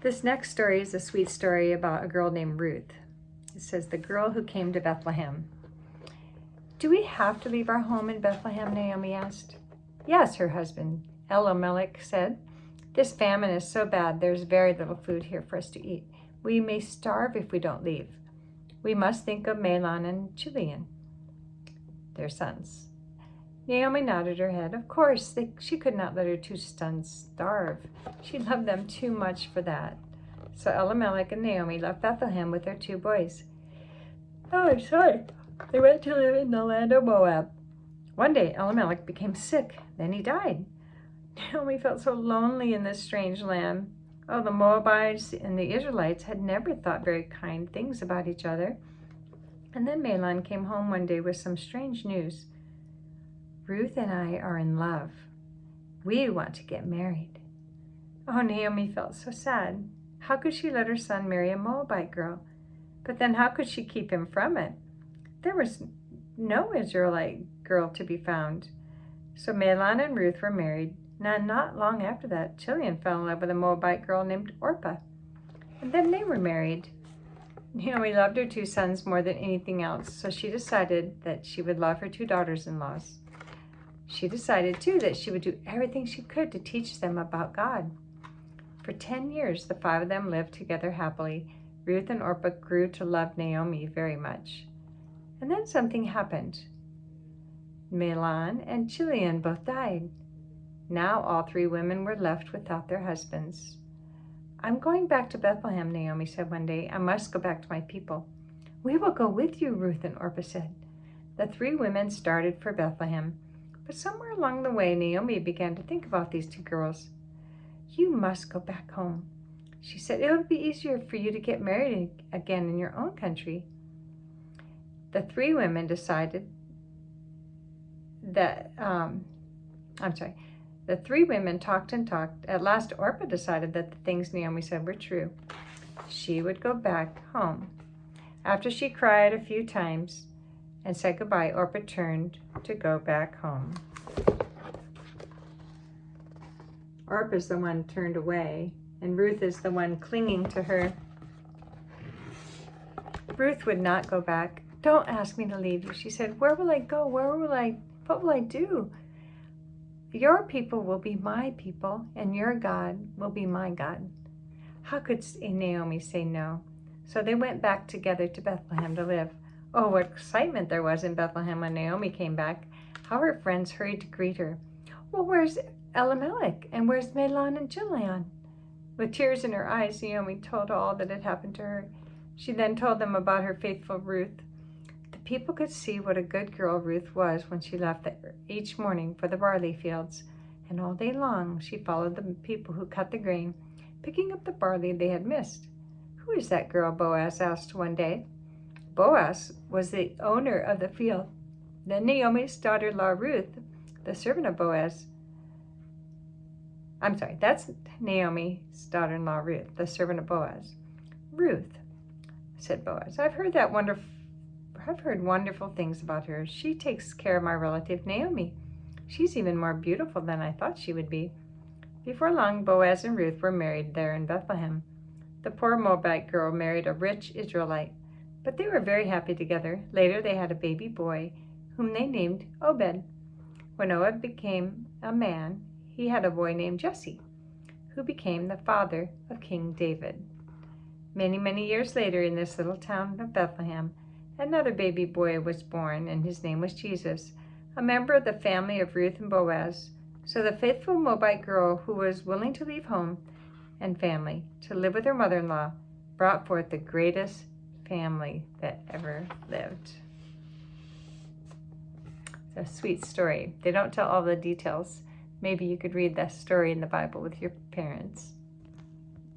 This next story is a sweet story about a girl named Ruth. It says, the girl who came to Bethlehem. Do we have to leave our home in Bethlehem? Naomi asked. Yes, her husband, Elimelech, said. This famine is so bad, there's very little food here for us to eat. We may starve if we don't leave. We must think of Mahlon and Chilion, their sons. Naomi nodded her head. Of course, she could not let her two sons starve. She loved them too much for that. So Elimelech and Naomi left Bethlehem with their two boys. Oh, I'm sorry. They went to live in the land of Moab. One day, Elimelech became sick. Then he died. Naomi felt so lonely in this strange land. Oh, the Moabites and the Israelites had never thought very kind things about each other. And then Mahlon came home one day with some strange news. Ruth and I are in love. We want to get married. Oh, Naomi felt so sad. How could she let her son marry a Moabite girl? But then how could she keep him from it? There was no Israelite girl to be found. So Mahlon and Ruth were married. Now, not long after that, Chilion fell in love with a Moabite girl named Orpah. And then they were married. Naomi loved her two sons more than anything else, so she decided that she would love her two daughters-in-laws. She decided, too, that she would do everything she could to teach them about God. For 10 years, the five of them lived together happily. Ruth and Orpah grew to love Naomi very much. And then something happened. Mahlon and Chilion both died. Now all three women were left without their husbands. I'm going back to Bethlehem, Naomi said one day. I must go back to my people. We will go with you, Ruth and Orpah said. The three women started for Bethlehem. But somewhere along the way, Naomi began to think about these two girls. You must go back home. She said, it would be easier for you to get married again in your own country. The three women decided that, the three women talked and talked. At last, Orpah decided that the things Naomi said were true. She would go back home. After she cried a few times and said goodbye, Orpah turned to go back home. Orpah's the one turned away, and Ruth is the one clinging to her. Ruth would not go back. Don't ask me to leave you, she said. Where will I go? What will I do? Your people will be my people, and your God will be my God. How could Naomi say no? So they went back together to Bethlehem to live. Oh, what excitement there was in Bethlehem when Naomi came back. How her friends hurried to greet her. Well, where's Elimelech? And where's Mahlon and Chilion? With tears in her eyes, Naomi told all that had happened to her. She then told them about her faithful Ruth. The people could see what a good girl Ruth was when she left each morning for the barley fields. And all day long, she followed the people who cut the grain, picking up the barley they had missed. Who is that girl? Boaz asked one day. Boaz was the owner of the field. Then Naomi's daughter-in-law Ruth, the servant of Boaz. That's Naomi's daughter-in-law Ruth, the servant of Boaz. Ruth, said Boaz, I've heard wonderful things about her. She takes care of my relative Naomi. She's even more beautiful than I thought she would be. Before long, Boaz and Ruth were married there in Bethlehem. The poor Moabite girl married a rich Israelite, but they were very happy together. Later, they had a baby boy, whom they named Obed. When Obed became a man, he had a boy named Jesse, who became the father of King David. Many, many years later, in this little town of Bethlehem, another baby boy was born, and his name was Jesus, a member of the family of Ruth and Boaz. So the faithful Moabite girl, who was willing to leave home and family to live with her mother-in-law, brought forth the greatest family that ever lived. It's a sweet story. They don't tell all the details. Maybe you could read that story in the Bible with your parents.